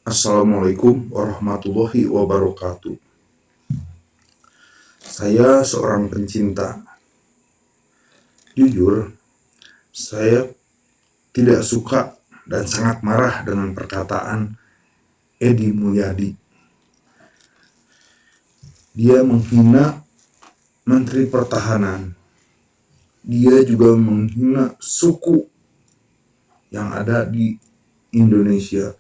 Assalamualaikum warahmatullahi wabarakatuh. Saya seorang pencinta. Jujur, saya tidak suka dan sangat marah dengan perkataan Edi Mulyadi. Dia menghina Menteri Pertahanan. Dia juga menghina suku yang ada di Indonesia.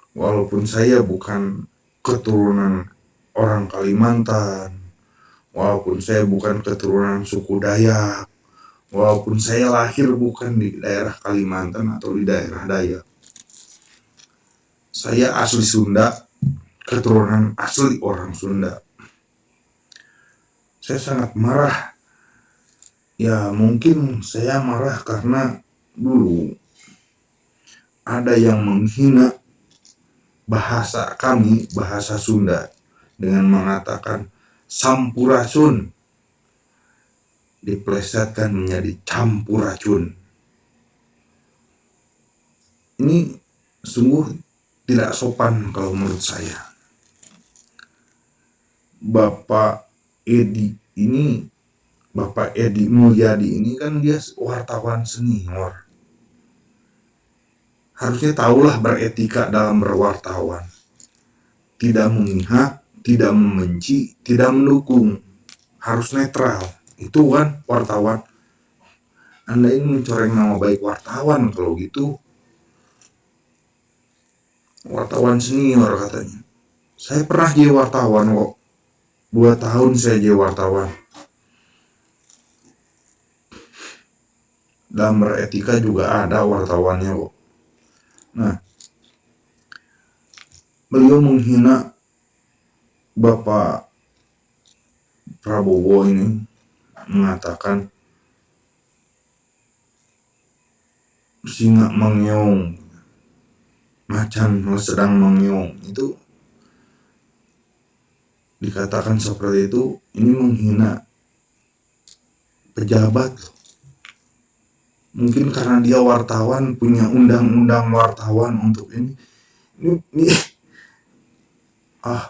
Walaupun saya bukan keturunan orang Kalimantan, walaupun saya bukan keturunan suku Dayak, walaupun saya lahir bukan di daerah Kalimantan atau di daerah Dayak, saya asli Sunda, keturunan asli orang Sunda. Saya sangat marah. Ya mungkin saya marah karena dulu ada yang menghina bahasa kami, bahasa Sunda, dengan mengatakan sampurasun, diplesetkan menjadi campuracun. Ini sungguh tidak sopan kalau menurut saya. Bapak Edi Mulyadi ini kan dia wartawan senior. Harusnya tahulah beretika dalam berwartawan. Tidak memihak, tidak membenci, tidak mendukung. Harus netral. Itu kan wartawan. Anda ini mencoreng nama baik wartawan kalau gitu. Wartawan senior katanya. Saya pernah jadi wartawan kok. 2 tahun saya jadi wartawan. Dalam beretika juga ada wartawannya kok. Nah, beliau menghina Bapak Prabowo ini, mengatakan singa mengeong, macan sedang mengeong. Itu dikatakan seperti itu, ini menghina pejabat. Mungkin karena dia wartawan, punya undang-undang wartawan untuk ini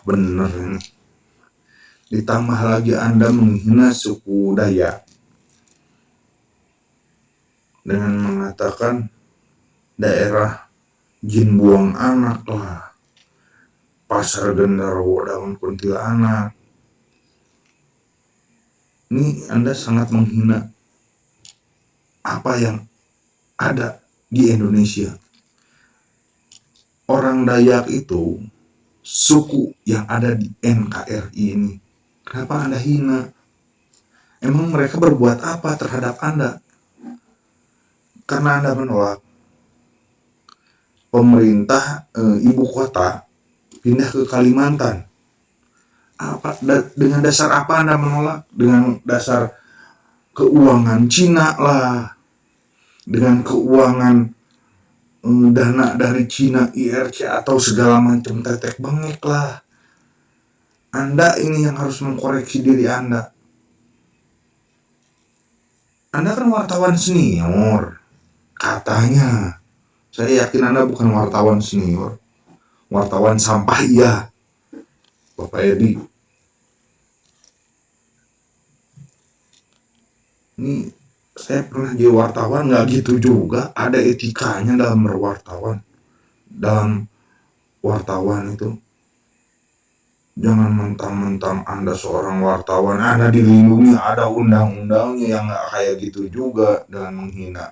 bener ini. Ditambah lagi Anda menghina suku Dayak dengan mengatakan daerah jin buang anak lah, pasar genderuwo daun kuntilanak. Ini Anda sangat menghina apa yang ada di Indonesia. Orang Dayak itu suku yang ada di NKRI ini. Kenapa Anda hina? Emang mereka berbuat apa terhadap Anda? Karena Anda menolak pemerintah ibu kota pindah ke Kalimantan. Dengan dasar apa Anda menolak? Dengan dasar keuangan Cina lah, dengan keuangan dana dari Cina, IRC atau segala macam tetek bengek lah. Anda ini yang harus mengkoreksi diri Anda. Anda kan wartawan senior, katanya. Saya yakin Anda bukan wartawan senior, wartawan sampah iya, Bapak Edi. Ini saya pernah jadi wartawan, nggak gitu juga. Ada etikanya dalam berwartawan. Dalam wartawan itu, jangan mentang-mentang Anda seorang wartawan, Anda dilindungi, ada undang-undangnya, yang nggak kayak gitu juga dengan menghina.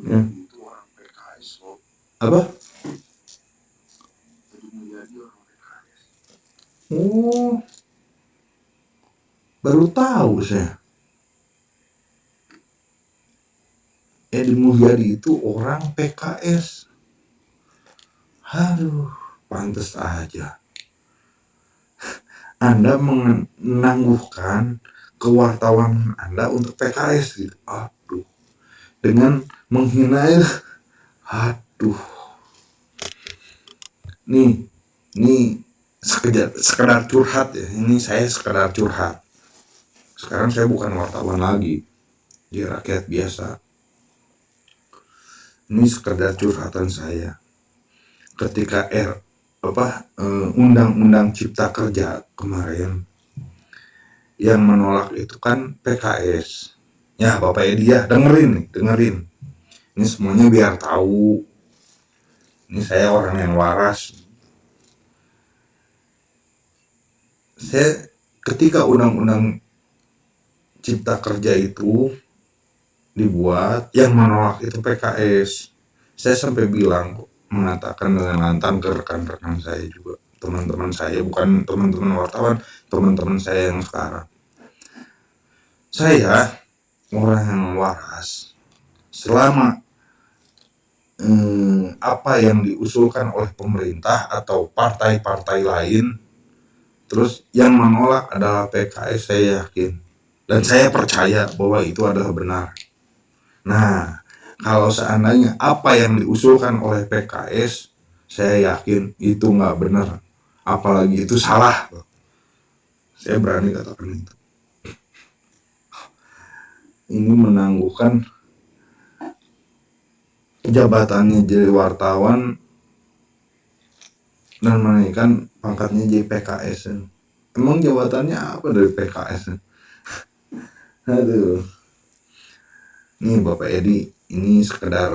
Ya. Apa? Oh, baru tahu saya. Edi Mulyadi itu orang PKS. Aduh, pantas aja Anda menangguhkan kewartawan Anda untuk PKS gitu. Aduh, dengan menghina itu, aduh. Nih sekedar curhat ya. Ini saya sekedar curhat. Sekarang saya bukan wartawan lagi, dia rakyat biasa. Ini sekedar curhatan saya. Ketika undang-undang cipta kerja kemarin yang menolak itu kan PKS. Ya Bapak Edi ya, dengerin. Ini semuanya biar tahu. Ini saya orang yang waras. Ketika undang-undang cipta kerja itu dibuat, yang menolak itu PKS. Saya sampai mengatakan dengan lantang ke rekan-rekan saya juga, teman-teman saya, bukan teman-teman wartawan, teman-teman saya yang sekarang. Saya orang yang waras. Selama apa yang diusulkan oleh pemerintah atau partai-partai lain, terus yang menolak adalah PKS, saya yakin dan saya percaya bahwa itu adalah benar. Nah, kalau seandainya apa yang diusulkan oleh PKS, saya yakin itu nggak benar, apalagi itu salah. Saya berani katakan itu. Ini menangguhkan jabatannya jadi wartawan dan menaikkan pangkatnya jadi PKS. Emang jabatannya apa dari PKS? Aduh. Nih Bapak Edi, ini sekedar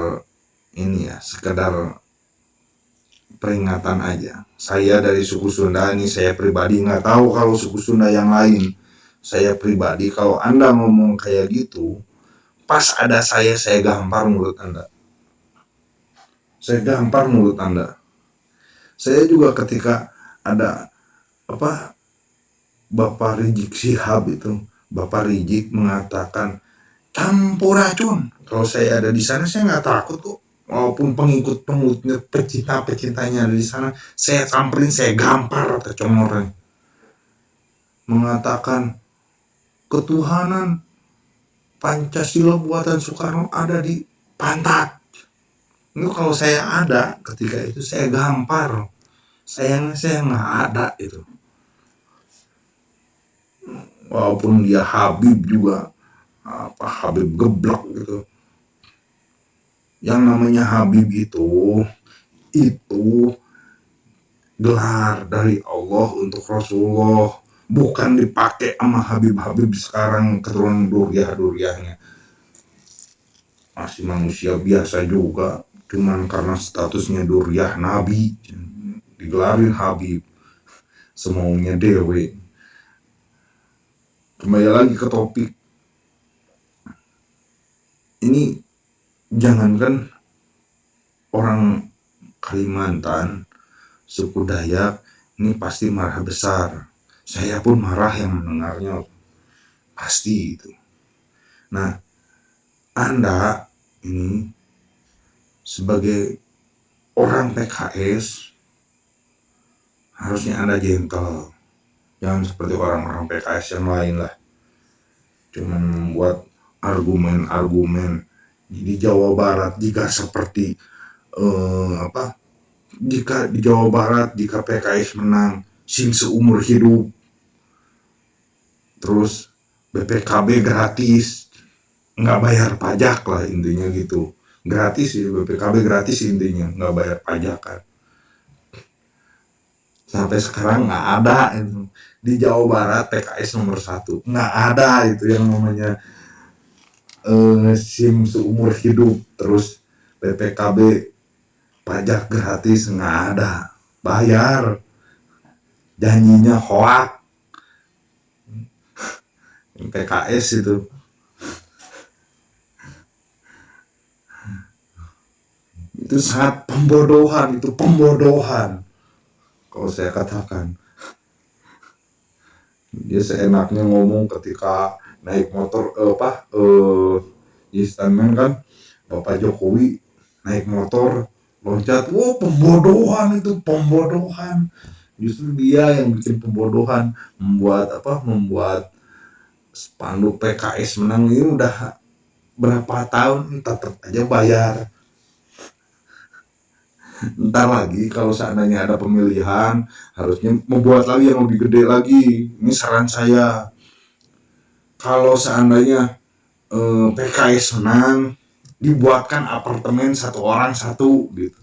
peringatan aja. Saya dari suku Sunda, ini saya pribadi nggak tahu kalau suku Sunda yang lain. Saya pribadi kalau Anda ngomong kayak gitu, pas ada saya gampar mulut Anda. Saya gampar mulut Anda. Saya juga ketika ada Bapak Rizik Syihab itu, Bapak Rizik mengatakan campur racun. Kalau saya ada di sana, saya nggak takut kok. Walaupun pengikutnya, pecintanya ada di sana, saya samperin, saya gampar atau comornya. Mengatakan ketuhanan Pancasila buatan Soekarno ada di pantat. Itu kalau saya ada ketika itu, saya gampar. Sayangnya saya nggak ada itu. Walaupun dia Habib juga, Habib geblak gitu. Yang namanya Habib itu gelar dari Allah untuk Rasulullah, bukan dipakai sama Habib-Habib sekarang keturunan duriah-duriahnya. Masih manusia biasa juga, cuman karena statusnya duriah Nabi digelarin Habib, semaunya dewe. Kembali lagi ke topik ini, jangankan orang Kalimantan, suku Dayak, ini pasti marah besar. Saya pun marah yang mendengarnya, pasti itu. Nah, Anda ini sebagai orang PKS harusnya Anda gentle, jangan seperti orang-orang PKS yang lain lah, cuman membuat argumen-argumen. Di Jawa Barat jika seperti jika di Jawa Barat, jika PKS menang, SIM seumur hidup, terus BPKB gratis, nggak bayar pajak lah intinya gitu. Gratis ya, BPKB gratis intinya, nggak bayar pajak kan. Sampai sekarang nggak ada itu. Di Jawa Barat PKS nomor 1, nggak ada itu yang namanya SIM seumur hidup, terus BPKB pajak gratis, nggak ada, bayar, janjinya hoak. PKS itu sangat pembodohan, itu pembodohan kalau saya katakan. Dia seenaknya ngomong ketika naik motor Istanman kan, Bapak Jokowi naik motor loncat, pembodohan, itu pembodohan. Justru dia yang bikin pembodohan, membuat spanduk PKS menang ini udah berapa tahun, tetap aja bayar. Ntar lagi kalau seandainya ada pemilihan, harusnya membuat lagi yang lebih gede lagi. Ini saran saya, kalau seandainya PKS menang, dibuatkan apartemen satu orang satu gitu.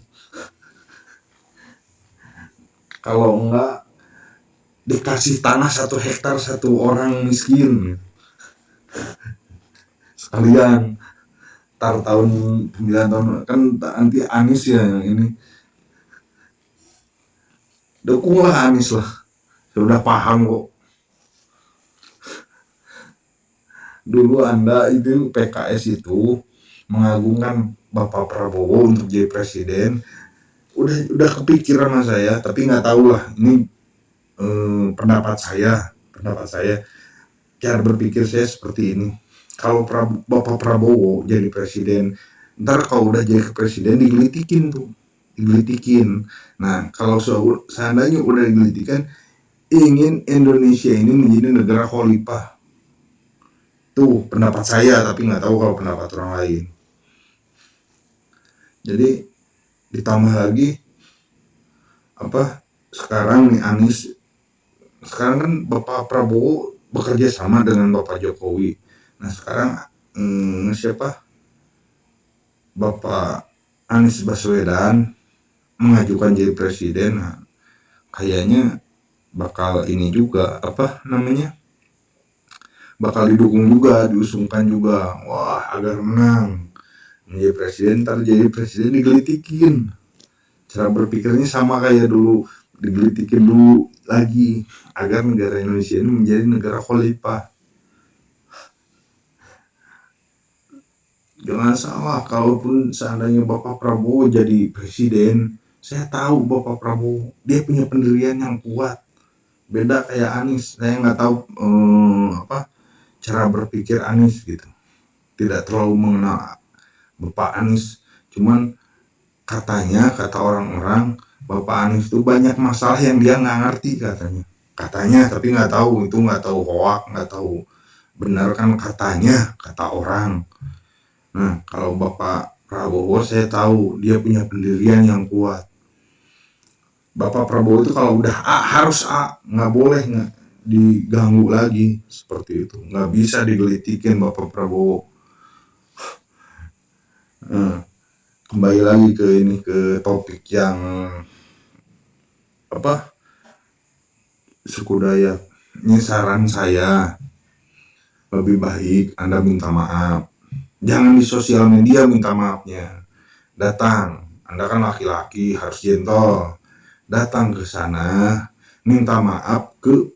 Kalau enggak dikasih tanah 1 hektar satu orang miskin sekalian. Tar tahun 9 tahun kan nanti Anies ya yang ini, dukunglah Anies lah, sudah paham kok. Dulu Anda itu PKS itu mengagungkan Bapak Prabowo untuk jadi presiden, udah kepikiran sama saya, tapi nggak tahu lah ini pendapat saya, cara berpikir saya seperti ini. Kalau Bapak Prabowo jadi presiden, ntar kalau udah jadi presiden digelitikin. Nah kalau seandainya udah digelitikan, ingin Indonesia ini menjadi negara khalifah. Tuh pendapat saya, tapi nggak tahu kalau pendapat orang lain. Jadi ditambah lagi sekarang nih Anies, sekarang kan Bapak Prabowo bekerja sama dengan Bapak Jokowi. Nah sekarang siapa? Bapak Anies Baswedan mengajukan jadi presiden. Nah, kayaknya bakal ini juga bakal didukung juga, diusungkan juga. Wah, agar menang menjadi presiden, ntar jadi presiden digelitikin. Cara berpikirnya sama kayak dulu, digelitikin dulu lagi agar negara Indonesia ini menjadi negara khalifah. Jangan salah, kalaupun seandainya Bapak Prabowo jadi presiden, saya tahu Bapak Prabowo dia punya pendirian yang kuat. Beda kayak Anies, saya nggak tahu cara berpikir Anies gitu. Tidak terlalu mengenal Bapak Anies, cuman kata orang-orang Bapak Anies itu banyak masalah yang dia nggak ngerti katanya, tapi nggak tahu, itu nggak tahu hoak, nggak tahu benar kan, kata orang. Nah kalau Bapak Prabowo saya tahu dia punya pendirian yang kuat. Bapak Prabowo itu kalau udah A harus A, nggak boleh nggak diganggu lagi seperti itu, nggak bisa digelitikin Bapak Prabowo. Kembali lagi ke topik yang suku Dayak. Ini saran saya, lebih baik Anda minta maaf. Jangan di sosial media minta maafnya. Datang, Anda kan laki-laki harus gentle. Datang ke sana, minta maaf ke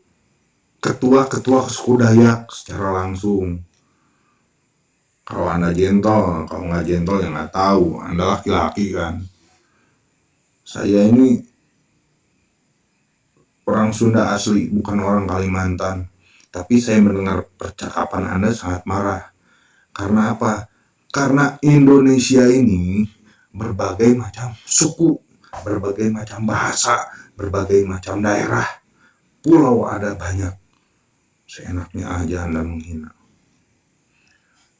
ketua-ketua suku Dayak secara langsung. Kalau Anda gentle, kalau nggak gentle ya nggak tahu. Anda laki-laki kan. Saya ini orang Sunda asli, bukan orang Kalimantan. Tapi saya mendengar percakapan Anda sangat marah. Karena apa? Karena Indonesia ini berbagai macam suku, berbagai macam bahasa, berbagai macam daerah, pulau ada banyak. Seenaknya aja Anda menghina.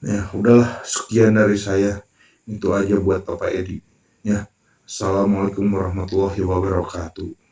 Ya udahlah, sekian dari saya. Itu aja buat Bapak Edi. Ya, Assalamualaikum warahmatullahi wabarakatuh.